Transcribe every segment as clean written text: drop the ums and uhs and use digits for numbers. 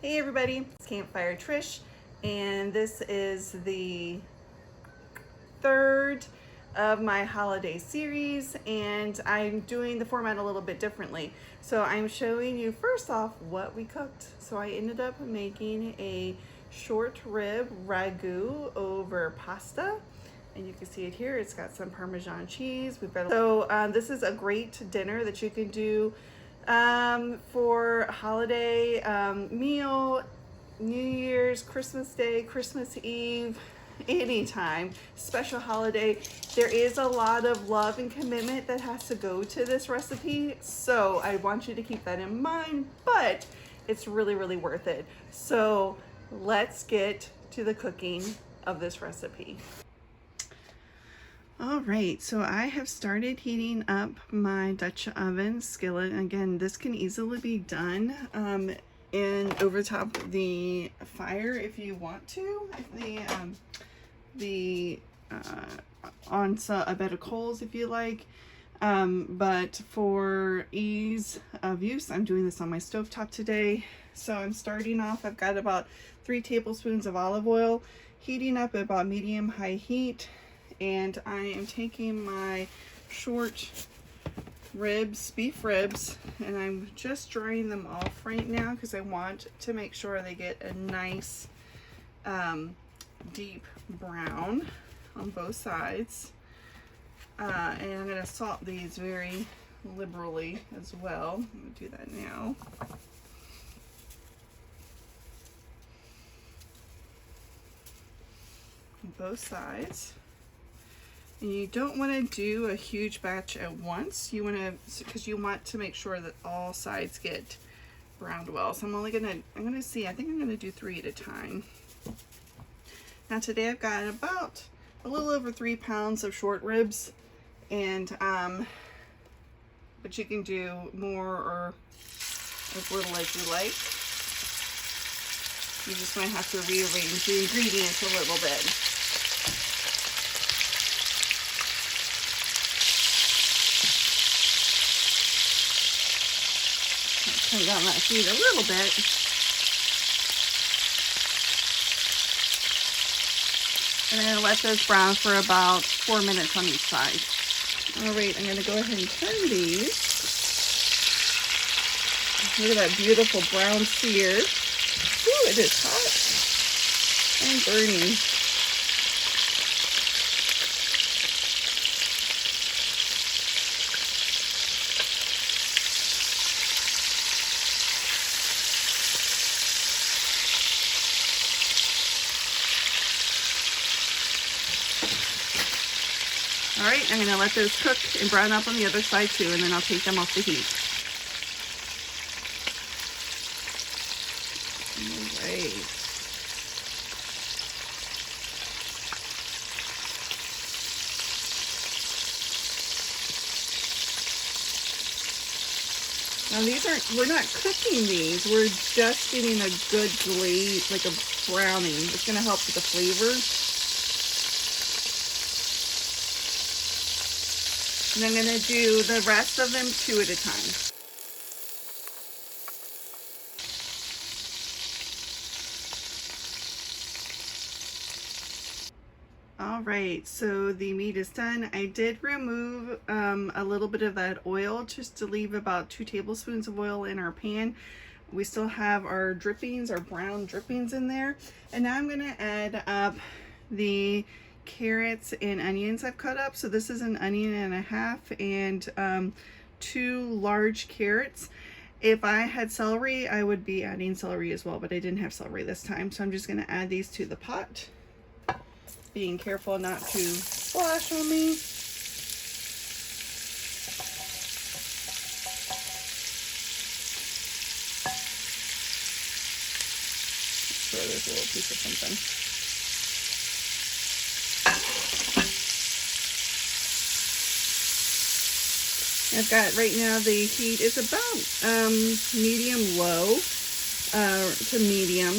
Hey everybody, it's Campfire Trish, and this is the third of my holiday series, and I'm doing the format a little bit differently. So I'm showing you first off what we cooked. So I ended up making a short rib ragu over pasta, and you can see it here. It's got some Parmesan cheese. This is a great dinner that you can do for holiday meal, New Year's, Christmas Day, Christmas Eve, anytime, special holiday. There is a lot of love and commitment that has to go to this recipe, so I want you to keep that in mind, but it's really, really worth it. So let's get to the cooking of this recipe. All right, so I have started heating up my Dutch oven skillet. Again, this can easily be done and over top of the fire if you want to. On a bed of coals if you like. But for ease of use, I'm doing this on my stovetop today. So I'm starting off, I've got about 3 tablespoons of olive oil, heating up at about medium-high heat. And I am taking my short ribs, beef ribs, and I'm just drying them off right now because I want to make sure they get a nice deep brown on both sides. And I'm going to salt these very liberally as well. I'm going to do that now. On both sides. And you don't want to do a huge batch at once. You want to, because you want to make sure that all sides get browned well. So I'm think I'm gonna do 3 at a time. Now today I've got about a little over 3 pounds of short ribs, and but you can do more or as little as you like. You just might have to rearrange the ingredients a little bit. Turn down that heat a little bit. And I'm going to let those brown for about 4 minutes on each side. All right, I'm going to go ahead and turn these. Look at that beautiful brown sear. Ooh, it is hot and burning. All right, I'm gonna let those cook and brown up on the other side too, and then I'll take them off the heat. All right. Now we're not cooking these, we're just getting a good glaze, like a browning. It's gonna help with the flavor. And I'm going to do the rest of them 2 at a time. All right, so the meat is done. I did remove a little bit of that oil just to leave about 2 tablespoons of oil in our pan. We still have our drippings, our brown drippings in there. And now I'm going to add up the carrots and onions I've cut up. So this is an onion and a half and 2 large carrots. If I had celery, I would be adding celery as well, but I didn't have celery this time. So I'm just going to add these to the pot, being careful not to splash on me. Sure, there's a little piece of something. I've got right now the heat is about medium low to medium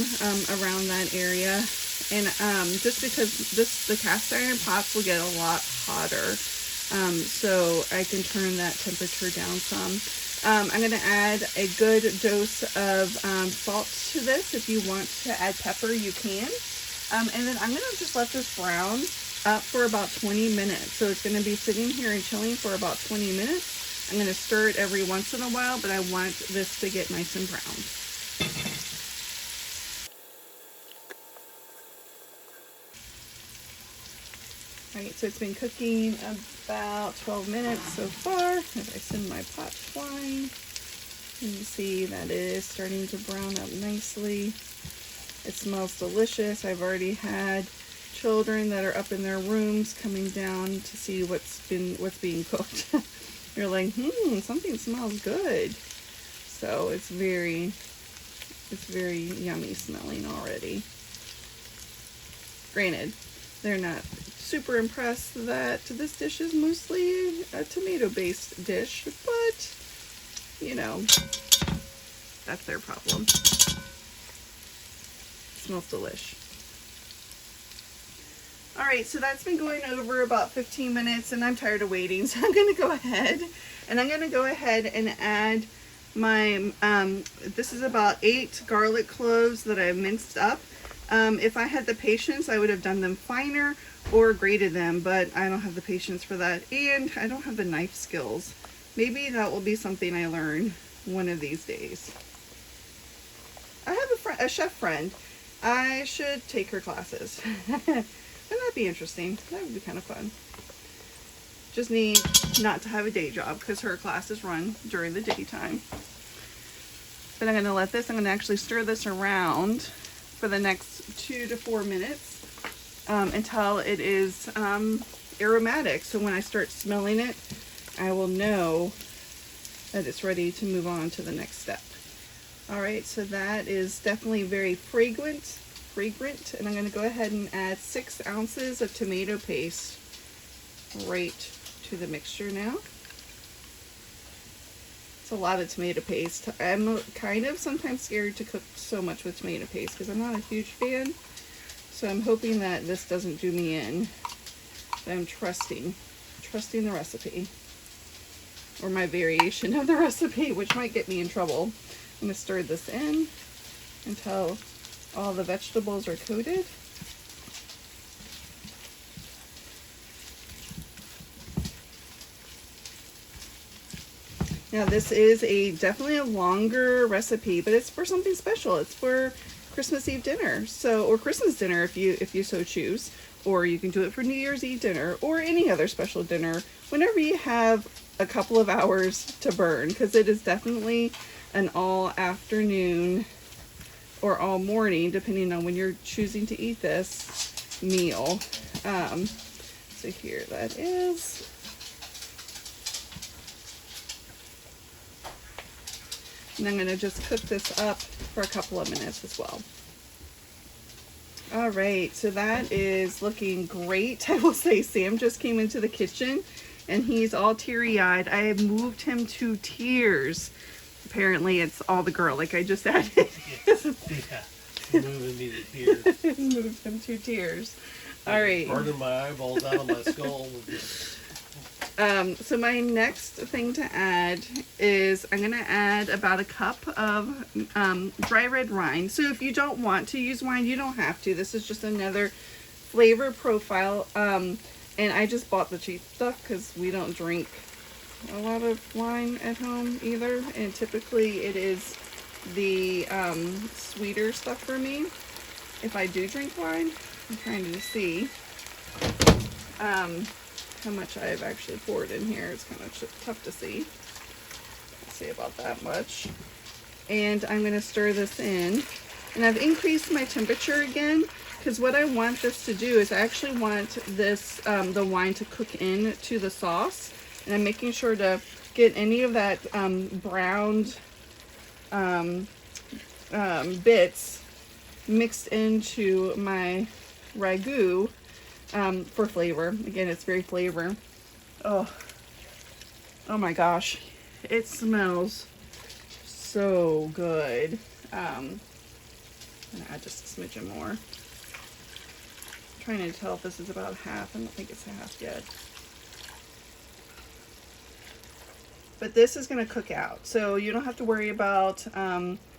around that area, and just because the cast iron pots will get a lot hotter, so I can turn that temperature down some. I'm going to add a good dose of salt to this. If you want to add pepper, you can. And then I'm going to just let this brown up for about 20 minutes. So it's going to be sitting here and chilling for about 20 minutes. I'm going to stir it every once in a while, but I want this to get nice and brown. Alright, so it's been cooking about 12 minutes so far. As I send my pot flying, you see that it is starting to brown up nicely. It smells delicious. I've already had children that are up in their rooms coming down to see what's being cooked. They're like, something smells good. So it's very yummy smelling already. Granted, they're not super impressed that this dish is mostly a tomato-based dish, but you know, that's their problem. It smells delish. All right, so that's been going over about 15 minutes and I'm tired of waiting. So I'm gonna go ahead and add my, this is about 8 garlic cloves that I minced up. If I had the patience, I would have done them finer or grated them, but I don't have the patience for that, and I don't have the knife skills. Maybe that will be something I learn one of these days. I have a chef friend. I should take her classes. Wouldn't that be interesting? That would be kind of fun. Just need not to have a day job because her classes run during the daytime. But I'm going to let this, I'm going to actually stir this around for the next 2 to 4 minutes until it is aromatic. So when I start smelling it, I will know that it's ready to move on to the next step. All right, so that is definitely very fragrant, and I'm going to go ahead and add 6 ounces of tomato paste right to the mixture now. It's a lot of tomato paste. I'm kind of sometimes scared to cook so much with tomato paste because I'm not a huge fan. So I'm hoping that this doesn't do me in. But I'm trusting the recipe. Or my variation of the recipe, which might get me in trouble. I'm going to stir this in until all the vegetables are coated. Now this is definitely a longer recipe, but it's for something special. It's for Christmas Eve dinner, or Christmas dinner if you so choose, or you can do it for New Year's Eve dinner or any other special dinner whenever you have a couple of hours to burn, because it is definitely an all afternoon or all morning, depending on when you're choosing to eat this meal. So here that is. And I'm going to just cook this up for a couple of minutes as well. All right, so that is looking great. I will say Sam just came into the kitchen and he's all teary-eyed. I have moved him to tears. Apparently it's all the garlic I just added. Yeah, moving me to tears. Moved him to tears. All right. Burning my eyeballs out of my skull. So my next thing to add is I'm going to add about a cup of dry red wine. So if you don't want to use wine, you don't have to. This is just another flavor profile. And I just bought the cheap stuff because we don't drink a lot of wine at home either. And typically it is the sweeter stuff for me. If I do drink wine, I'm trying to see how much I've actually poured in here. It's kind of tough to see. Let's see, about that much. And I'm going to stir this in. And I've increased my temperature again because what I want this to do is I actually want this, the wine to cook in to the sauce. And I'm making sure to get any of that browned bits mixed into my ragu. For flavor. Again, it's very flavor. Oh my gosh, it smells so good. I'm gonna add just a smidgen more. I'm trying to tell if this is about half. I don't think it's half yet. but this is going to cook out. So you don't have to worry about,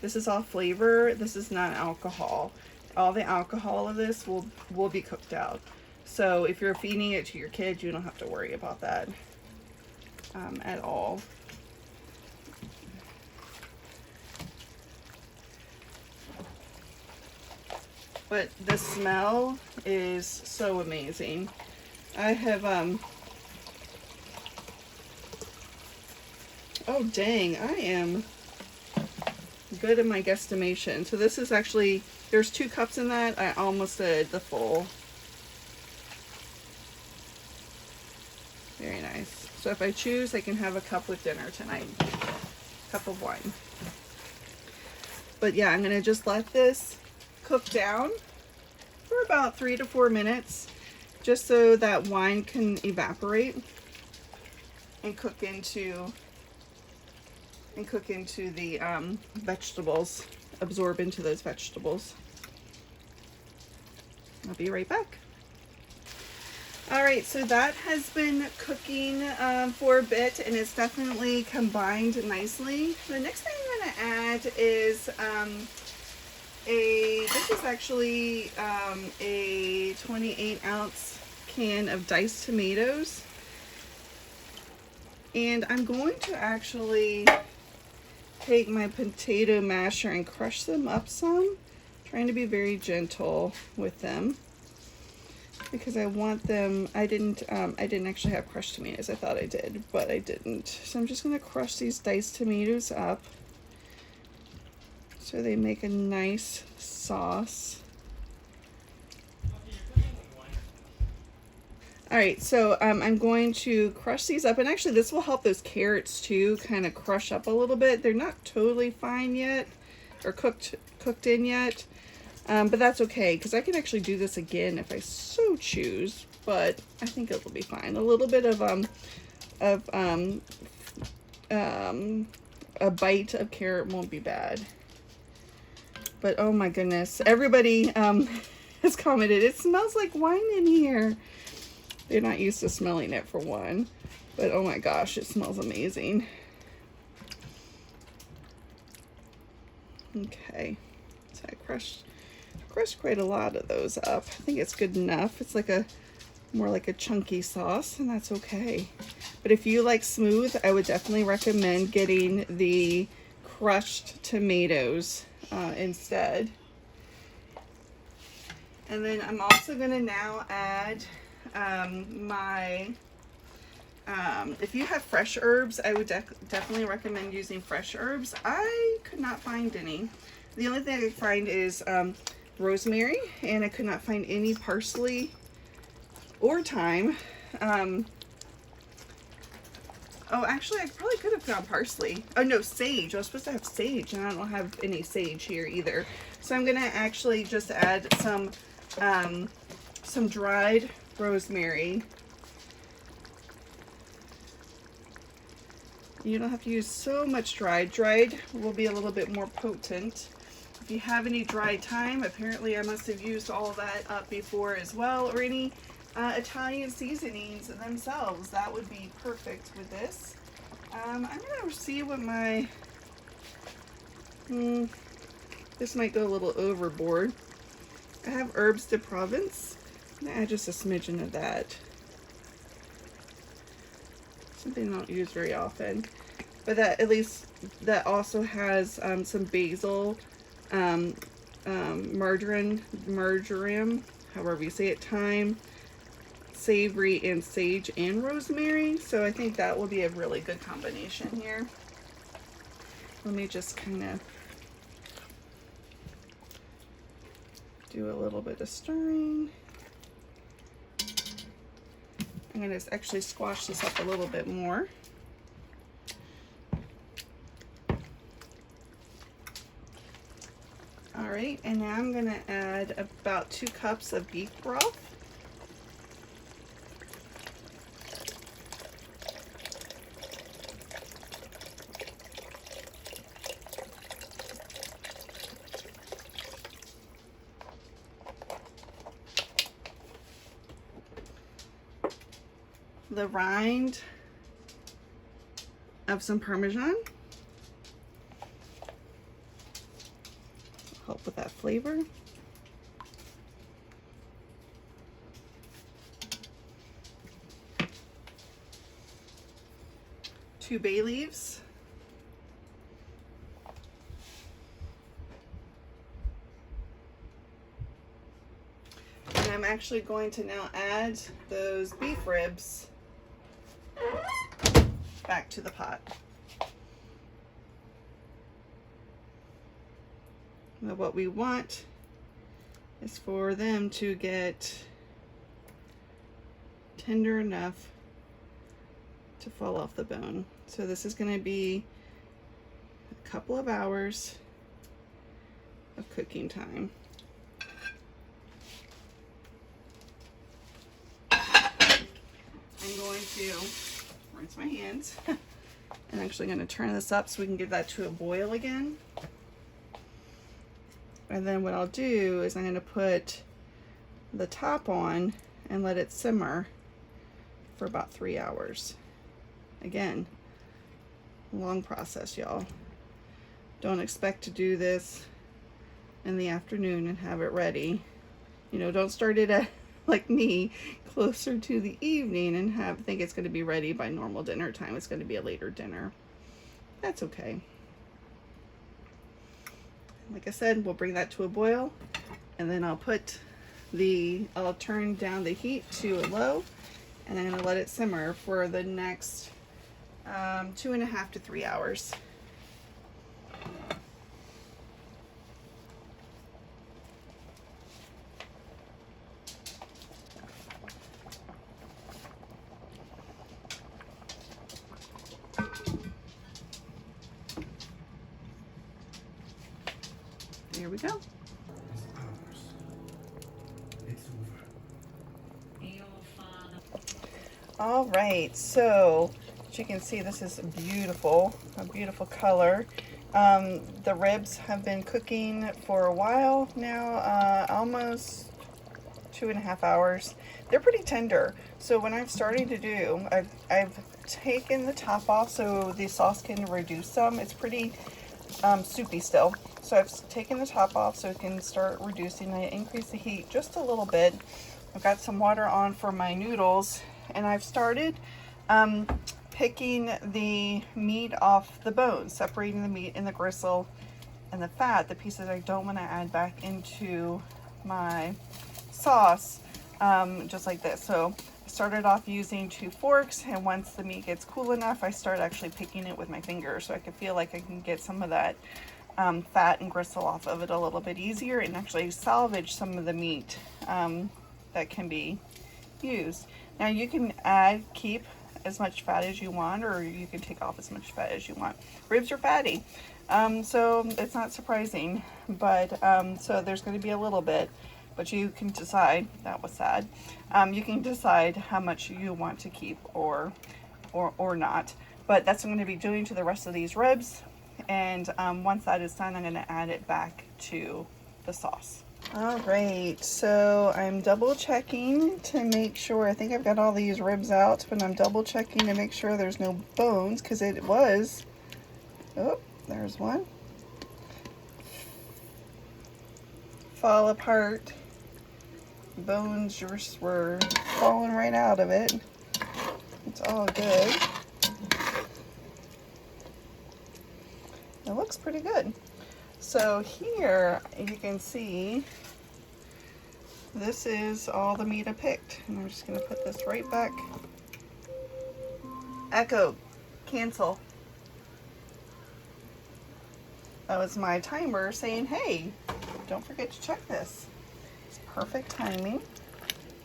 this is all flavor. This is not alcohol. All the alcohol of this will be cooked out. So if you're feeding it to your kids, you don't have to worry about that at all. But the smell is so amazing. I have, oh dang, I am good in my guesstimation. So this is actually, there's 2 cups in that. I almost did the full. Very nice. So if I choose, I can have a cup with dinner tonight. Cup of wine. But yeah, I'm gonna just let this cook down for about 3 to 4 minutes, just so that wine can evaporate and cook into the vegetables, absorb into those vegetables. I'll be right back. All right, so that has been cooking for a bit, and it's definitely combined nicely. The next thing I'm going to add is this is actually a 28-ounce can of diced tomatoes, and I'm going to actually take my potato masher and crush them up some, trying to be very gentle with them because I want them. I didn't actually have crushed tomatoes. I thought I did, but I didn't. So I'm just going to crush these diced tomatoes up so they make a nice sauce. All right, so I'm going to crush these up, and actually this will help those carrots too kind of crush up a little bit. They're not totally fine yet or cooked in yet, but that's okay because I can actually do this again if I so choose, but I think it'll be fine. A little bit of a bite of carrot won't be bad. But oh my goodness, everybody has commented, it smells like wine in here. They're not used to smelling it for one, but oh my gosh, it smells amazing. Okay, so I crushed quite a lot of those up. I think it's good enough. It's like more like a chunky sauce, and that's okay. But if you like smooth, I would definitely recommend getting the crushed tomatoes instead. And then I'm also gonna now add if you have fresh herbs, I would definitely recommend using fresh herbs. I could not find any. The only thing I could find is rosemary, and I could not find any parsley or thyme. Oh, actually, I probably could have found parsley. Oh no, sage. I was supposed to have sage, and I don't have any sage here either. So I'm gonna actually just add some dried rosemary. You don't have to use so much dried. Dried will be a little bit more potent. If you have any dried thyme, apparently I must have used all of that up before as well, or any Italian seasonings themselves. That would be perfect with this. I'm gonna see what my, this might go a little overboard. I have herbs de Provence. I'm gonna add just a smidgen of that. Something I don't use very often, but that at least that also has some basil, marjoram, however you say it, thyme, savory, and sage and rosemary. So I think that will be a really good combination here. Let me just kind of do a little bit of stirring. I'm going to actually squash this up a little bit more. All right, and now I'm going to add about 2 cups of beef broth. The rind of some Parmesan. Help with that flavor. 2 bay leaves. And I'm actually going to now add those beef ribs back to the pot. Now what we want is for them to get tender enough to fall off the bone. So this is going to be a couple of hours of cooking time. I'm going to rinse my hands. I'm actually going to turn this up so we can get that to a boil again. And then what I'll do is I'm going to put the top on and let it simmer for about 3 hours. Again, long process, y'all. Don't expect to do this in the afternoon and have it ready. You know, don't start it at, like me, closer to the evening and think it's going to be ready by normal dinner time. It's going to be a later dinner. That's okay. Like I said, we'll bring that to a boil, and then I'll turn down the heat to a low, and I'm going to let it simmer for the next 2.5 to 3 hours. Here we go. All right, so as you can see, this is beautiful, a beautiful color. The ribs have been cooking for a while now, almost 2.5 hours. They're pretty tender. So what I'm starting to do, I've taken the top off so the sauce can reduce some. It's pretty soupy still. So I've taken the top off so it can start reducing. I increase the heat just a little bit. I've got some water on for my noodles, and I've started picking the meat off the bones, separating the meat and the gristle and the fat, the pieces I don't want to add back into my sauce, just like this. So I started off using 2 forks, and once the meat gets cool enough, I start actually picking it with my fingers so I can feel like I can get some of that fat and gristle off of it a little bit easier, and actually salvage some of the meat that can be used. Now you can keep as much fat as you want, or you can take off as much fat as you want. Ribs are fatty, so it's not surprising, but so there's going to be a little bit, but you can decide. That was sad. You can decide how much you want to keep or not, but that's what I'm going to be doing to the rest of these ribs. And once that is done, I'm going to add it back to the sauce. All right, so I'm double checking to make sure. I think I've got all these ribs out, but I'm double checking to make sure there's no bones, because it was, oh, there's one, fall apart. Bones just were falling right out of it. It's all good. It looks pretty good. So here you can see this is all the meat I picked, and I'm just going to put this right back. Echo, cancel. That was my timer saying, hey, don't forget to check this. It's perfect timing.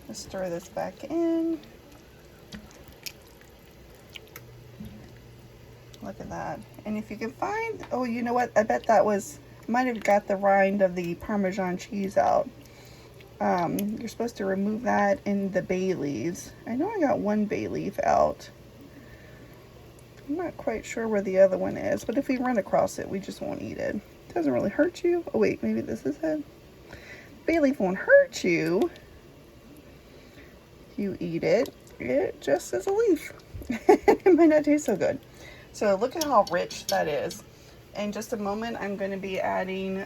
Let's stir this back in. Look at that. And if you can find, oh, you know what? I bet that was, might have got the rind of the Parmesan cheese out. You're supposed to remove that in the bay leaves. I know I got one bay leaf out. I'm not quite sure where the other one is, but if we run across it, we just won't eat it. It doesn't really hurt you. Oh wait, maybe this is it. Bay leaf won't hurt you if you eat it. It just is a leaf. It might not taste so good. So look at how rich that is. In just a moment, I'm going to be adding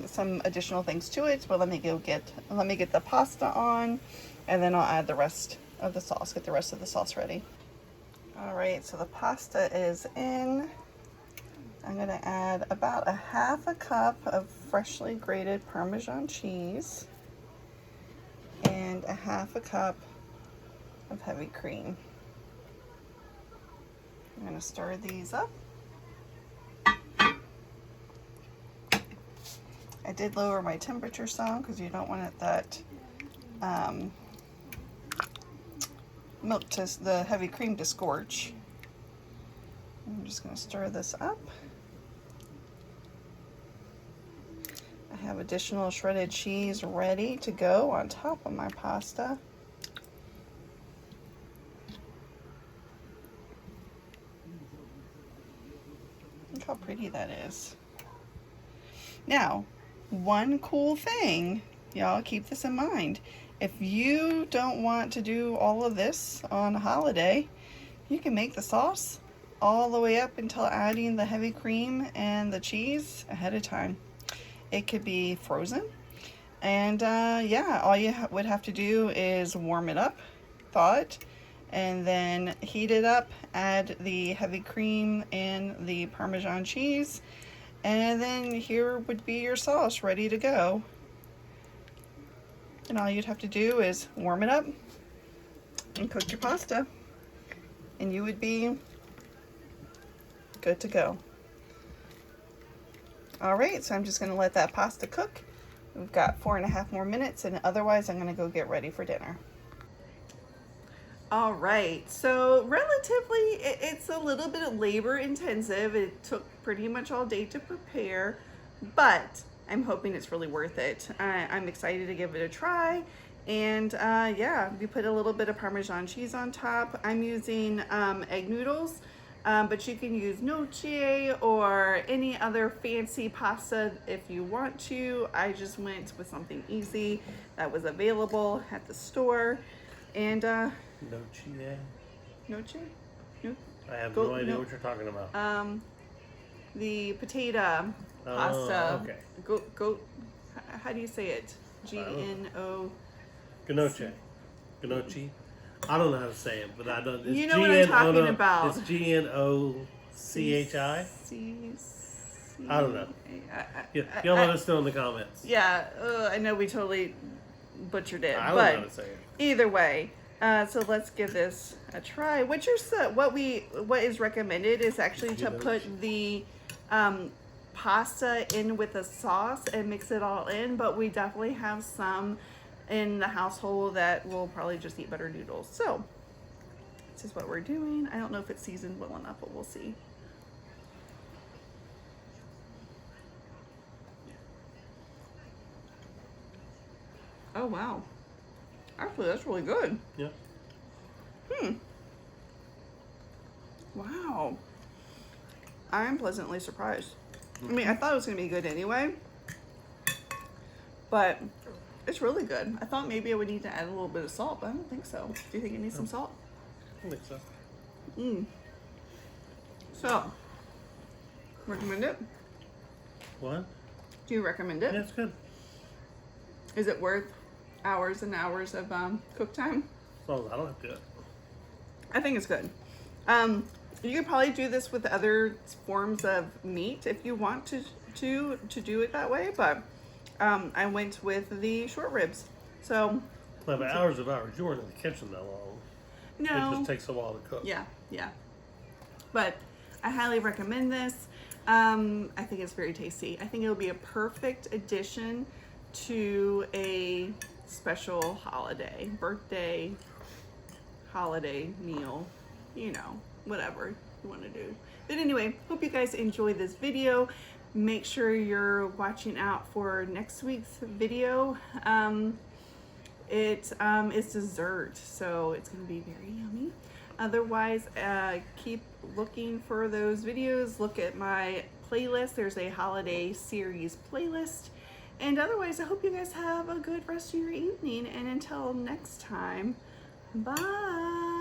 some additional things to it, but let me get the pasta on, and then I'll add the rest of the sauce, get the rest of the sauce ready. All right, so the pasta is in. I'm going to add about a half a cup of freshly grated Parmesan cheese and a half a cup of heavy cream. I'm going to stir these up. I did lower my temperature some because you don't want it that milk to the heavy cream to scorch. I'm just going to stir this up. I have additional shredded cheese ready to go on top of my pasta. Look how pretty that is. Now, one cool thing, y'all keep this in mind. If you don't want to do all of this on a holiday, you can make the sauce all the way up until adding the heavy cream and the cheese ahead of time. It could be frozen, and yeah, all you would have to do is warm it up, thaw it, and then heat it up, add the heavy cream and the Parmesan cheese, and then here would be your sauce ready to go. And all you'd have to do is warm it up and cook your pasta, and you would be good to go. All right, so I'm just gonna let that pasta cook. We've got 4.5 more minutes, and otherwise I'm gonna go get ready for dinner. All right, so relatively, it's a little bit labor intensive. It took pretty much all day to prepare, but I'm hoping it's really worth it. I'm excited to give it a try. And yeah, we put a little bit of Parmesan cheese on top. I'm using egg noodles, but you can use noce or any other fancy pasta if you want to. I just went with something easy that was available at the store. And Noce? noce? No? I have no idea what you're talking about. The potato pasta. Okay. Goat. How do you say it? G-N-O. Gnocchi. Gnocchi. I don't know how to say it, but I don't. You know what I'm talking about. It's G-N-O-C-H-I. I don't know. Y'all let us know in the comments. Yeah, I know we totally butchered it. I don't know how to say it. Either way, so let's give this a try. What is recommended is actually to put the pasta in with the sauce and mix it all in, but we definitely have some in the household that will probably just eat butter noodles. So this is what we're doing. I don't know if it's seasoned well enough, but we'll see. Oh wow, actually that's really good. Yeah. Wow, I'm pleasantly surprised. I mean, I thought it was gonna be good anyway, but it's really good. I thought maybe I would need to add a little bit of salt, but I don't think so. Do you think it needs some salt? I think so. So, recommend it? What? Do you recommend it? Yeah, it's good. Is it worth hours and hours of cook time? As long as I don't have to do it. I think it's good. You could probably do this with other forms of meat if you want to do it that way, but I went with the short ribs. So, Well, but hours of hours. You weren't in the kitchen that long. no. It just takes a while to cook. Yeah. But I highly recommend this. I think it's very tasty. I think it'll be a perfect addition to a special holiday, birthday, holiday meal, you know, whatever you want to do. But anyway, hope you guys enjoyed this video. Make sure you're watching out for next week's video. It is dessert, so it's going to be very yummy. Otherwise, keep looking for those videos. Look at my playlist. There's a holiday series playlist. And otherwise, I hope you guys have a good rest of your evening. And until next time, bye.